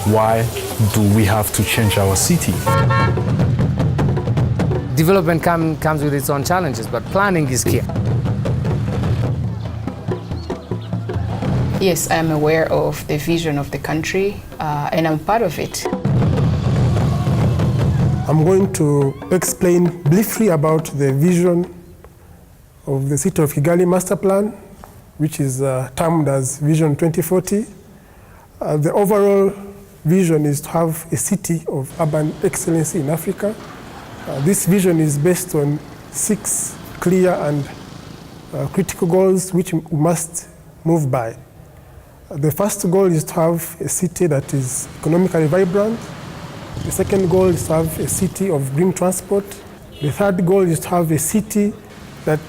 Why do we have to change our city? Development comes with its own challenges, but planning is key. Yes, I am aware of the vision of the country, and I'm part of it. I'm going to explain briefly about the vision of the City of Kigali Master Plan, which is termed as Vision 2040. The overall vision is to have a city of urban excellency in Africa. This vision is based on 6 clear and critical goals which we must move by. The first goal is to have a city that is economically vibrant. The second goal is to have a city of green transport. The third goal is to have a city that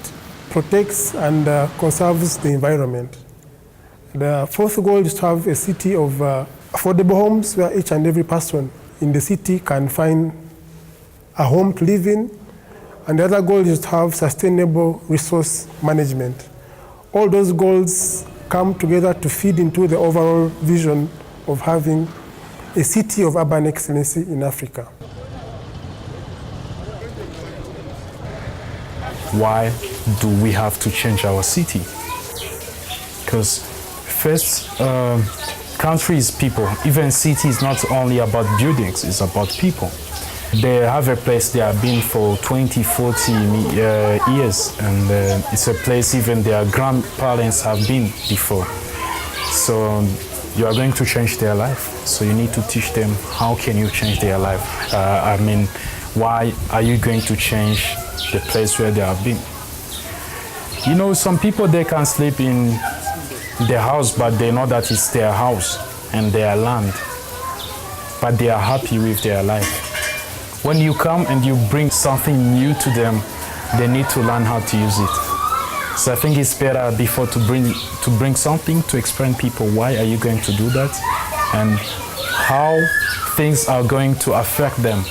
protects and conserves the environment. The fourth goal is to have a city of affordable homes where each and every person in the city can find a home to live in. And the other goal is to have sustainable resource management. All those goals come together to feed into the overall vision of having a city of urban excellency in Africa. Why do we have to change our city? Because first, country is people. Even city is not only about buildings, it's about people. They have a place they have been for 20, 40 years, and it's a place even their grandparents have been before. So you are going to change their life. So you need to teach them how can you change their life. Why are you going to change the place where they have been? You know, some people, they can sleep in their house, but they know that it's their house and their land, but they are happy with their life. When you come and you bring something new to them, they need to learn how to use it. So I think it's better before to bring something to explain people why are you going to do that and how things are going to affect them.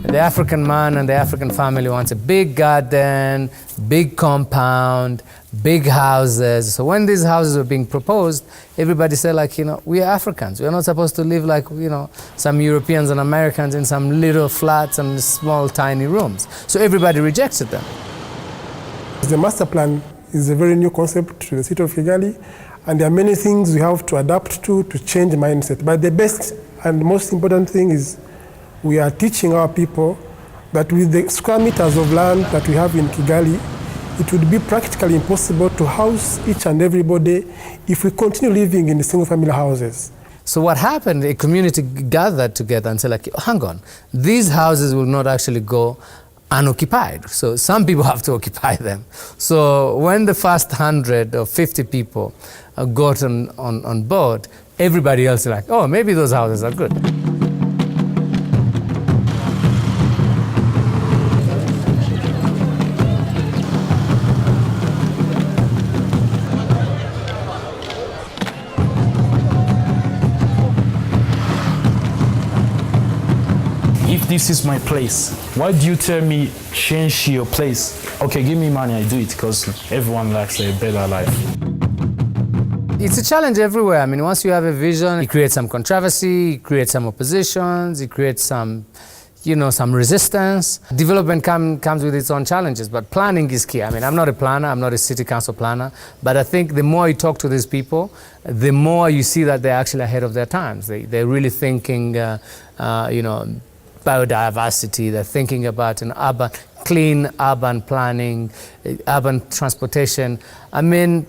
The African man and the African family wants a big garden, big compound, big houses. So when these houses were being proposed, everybody said, like, you know, we are Africans. We're not supposed to live like, you know, some Europeans and Americans in some little flats and small, tiny rooms. So everybody rejected them. The master plan is a very new concept to the city of Kigali, and there are many things we have to adapt to change mindset. But the best and most important thing is we are teaching our people that with the square meters of land that we have in Kigali, it would be practically impossible to house each and everybody if we continue living in the single-family houses. So what happened, a community gathered together and said, like, hang on, these houses will not actually go unoccupied. So some people have to occupy them. So when the first 100 or 50 people got on board, everybody else is like, oh, maybe those houses are good. If this is my place, why do you tell me change your place? Okay, give me money, I do it, because everyone likes a better life. It's a challenge everywhere. I mean, once you have a vision, it creates some controversy, it creates some oppositions, it creates some, you know, some resistance. Development comes with its own challenges, but planning is key. I mean, I'm not a planner, I'm not a city council planner, but I think the more you talk to these people, the more you see that they're actually ahead of their times. They're really thinking, you know, biodiversity, they're thinking about an urban, clean urban planning, urban transportation. I mean,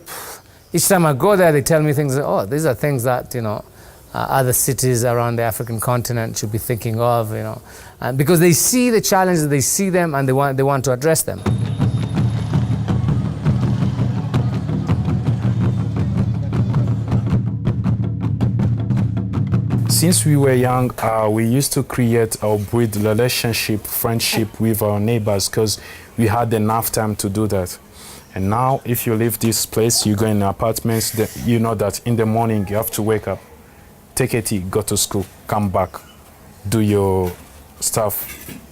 each time I go there, they tell me things, oh, these are things that, you know, other cities around the African continent should be thinking of, you know, because they see the challenges, they see them, and they want to address them. Since we were young, we used to create or build relationship, friendship with our neighbors because we had enough time to do that. And now, if you leave this place, you go in apartments, you know that in the morning you have to wake up, take a tea, go to school, come back, do your stuff.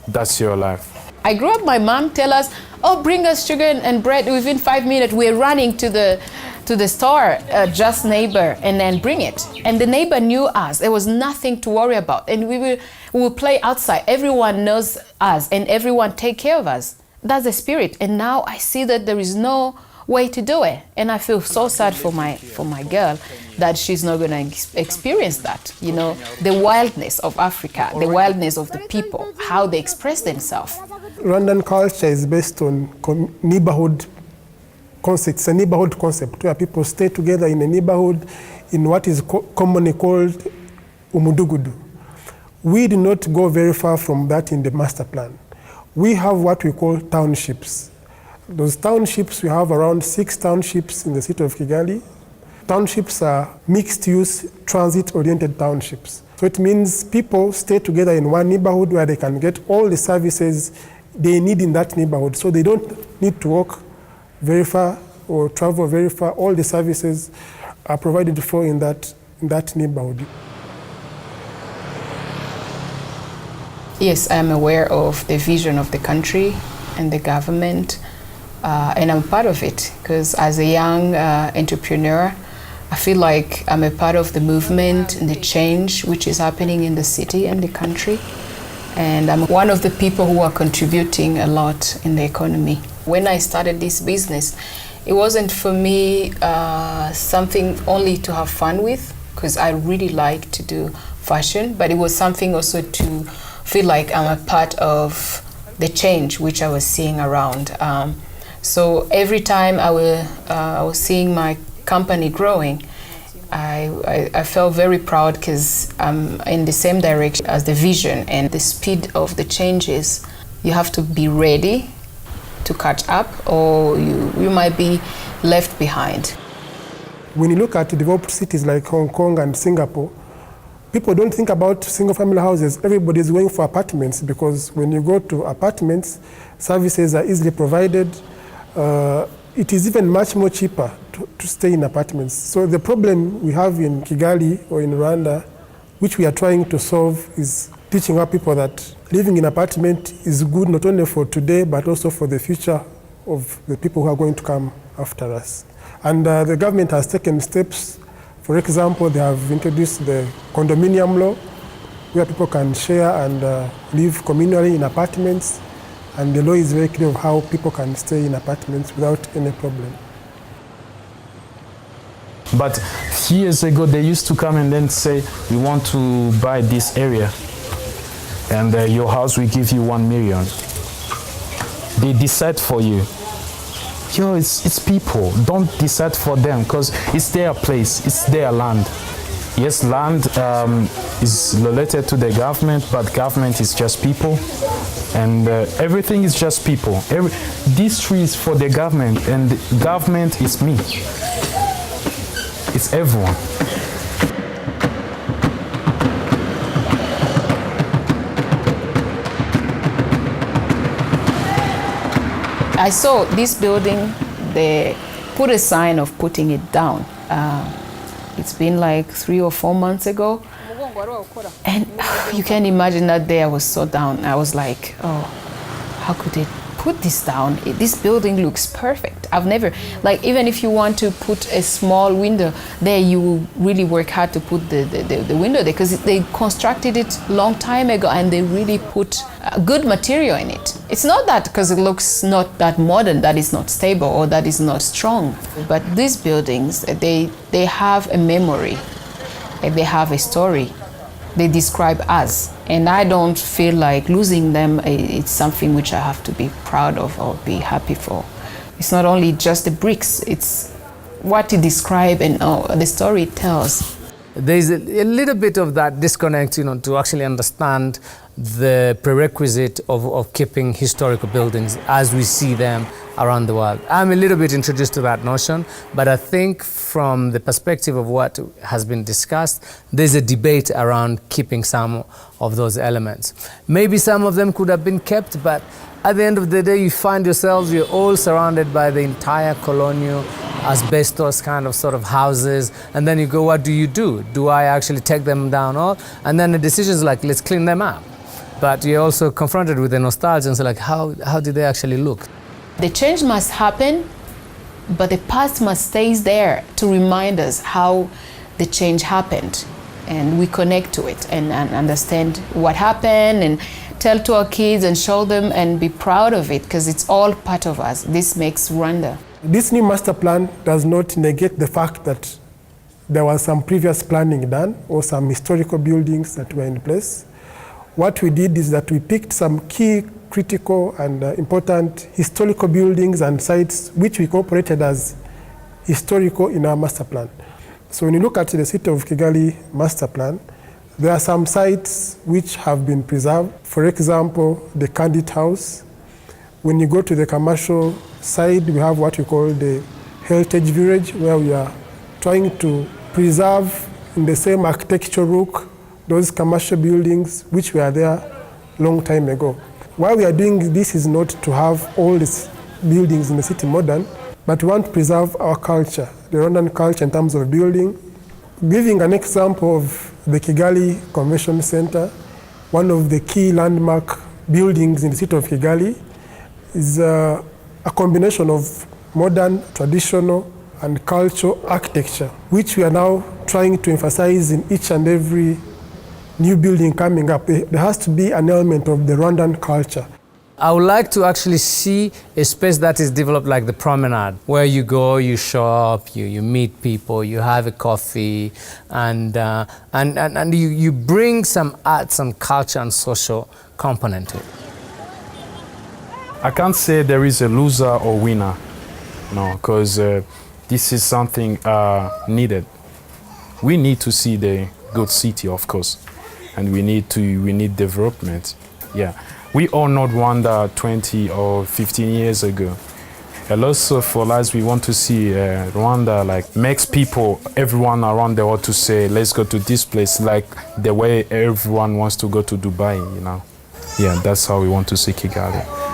That's your life. I grew up, my mom tell us, oh, bring us sugar and bread. Within 5 minutes, we're running to the store, just neighbor, and then bring it. And the neighbor knew us. There was nothing to worry about. And we will play outside. Everyone knows us, and everyone take care of us. That's the spirit. And now I see that there is no way to do it. And I feel so sad for my girl that she's not going to experience that. You know, the wildness of Africa, the wildness of the people, how they express themselves. Rwandan culture is based on neighborhood concept. It's a neighborhood concept where people stay together in a neighborhood in what is commonly called umudugudu. We do not go very far from that in the master plan. We have what we call townships. Those townships, we have around 6 townships in the city of Kigali. Townships are mixed-use, transit-oriented townships. So it means people stay together in one neighborhood where they can get all the services they need in that neighborhood. So they don't need to walk very far or travel very far. All the services are provided for in that neighborhood. Yes, I am aware of the vision of the country and the government, and I'm part of it because as a young entrepreneur, I feel like I'm a part of the movement and the change which is happening in the city and the country. And I'm one of the people who are contributing a lot in the economy. When I started this business, it wasn't for me something only to have fun with, because I really like to do fashion, but it was something also to feel like I'm a part of the change which I was seeing around. So every time I was seeing my company growing, I felt very proud because I'm in the same direction as the vision and the speed of the changes. You have to be ready to catch up, or you might be left behind. When you look at developed cities like Hong Kong and Singapore, people don't think about single-family houses. Everybody is going for apartments because when you go to apartments, services are easily provided. It is even much more cheaper to stay in apartments. So the problem we have in Kigali or in Rwanda, which we are trying to solve, is teaching our people that living in apartment is good not only for today, but also for the future of the people who are going to come after us. And the government has taken steps. For example, they have introduced the condominium law, where people can share and live communally in apartments. And the law is very clear of how people can stay in apartments without any problem. But years ago, they used to come and then say, we want to buy this area, and your house will give you 1 million. They decide for you. Yo, it's people. Don't decide for them, because it's their place, it's their land. Yes, land is related to the government, but government is just people. And everything is just people. This tree is for the government, and the government is me. It's everyone. I saw this building, they put a sign of putting it down. It's been like 3 or 4 months ago. And you can imagine that day I was so down. I was like, oh, how could they put this down? This building looks perfect. I've never, like, even if you want to put a small window there, you will really work hard to put the window there, because they constructed it long time ago and they really put good material in it. It's not that because it looks not that modern that it's not stable or that it's not strong. But these buildings, they have a memory, they have a story. They describe us, and I don't feel like losing them. It's something which I have to be proud of or be happy for. It's not only just the bricks, it's what it describes and the story it tells. There's a little bit of that disconnect, to actually understand the prerequisite of keeping historical buildings as we see them around the world. I'm a little bit introduced to that notion, but I think from the perspective of what has been discussed, there's a debate around keeping some of those elements. Maybe some of them could have been kept, but at the end of the day, you find yourselves, you're all surrounded by the entire colonial asbestos kind of sort of houses, and then you go, what do? Do I actually take them down all? And then the decision is like, let's clean them up. But you're also confronted with the nostalgia and so like, how did they actually look? The change must happen, but the past must stay there to remind us how the change happened, and we connect to it and understand what happened and tell to our kids and show them and be proud of it, because it's all part of us. This makes Rwanda. This new master plan does not negate the fact that there was some previous planning done or some historical buildings that were in place. What we did is that we picked some key, critical and important historical buildings and sites which we incorporated as historical in our master plan. So when you look at the City of Kigali master plan, there are some sites which have been preserved. For example, the Candid House. When you go to the commercial side, we have what we call the Heritage Village, where we are trying to preserve in the same architectural look those commercial buildings which were there long time ago. Why we are doing this is not to have all these buildings in the city modern, but we want to preserve our culture, the Rwandan culture in terms of building. Giving an example of the Kigali Convention Center, one of the key landmark buildings in the city of Kigali is a combination of modern, traditional, and cultural architecture, which we are now trying to emphasize in each and every new building coming up. There has to be an element of the Rwandan culture. I would like to actually see a space that is developed like the promenade, where you go, you shop, you meet people, you have a coffee, and you bring some art, some culture and social component to it. I can't say there is a loser or winner, no, because this is something needed. We need to see the good city, of course, and we need development. Yeah, we all know Rwanda 20 or 15 years ago. A lot of our lives we want to see Rwanda like makes people, everyone around the world to say, let's go to this place, like the way everyone wants to go to Dubai, you know. Yeah, that's how we want to see Kigali.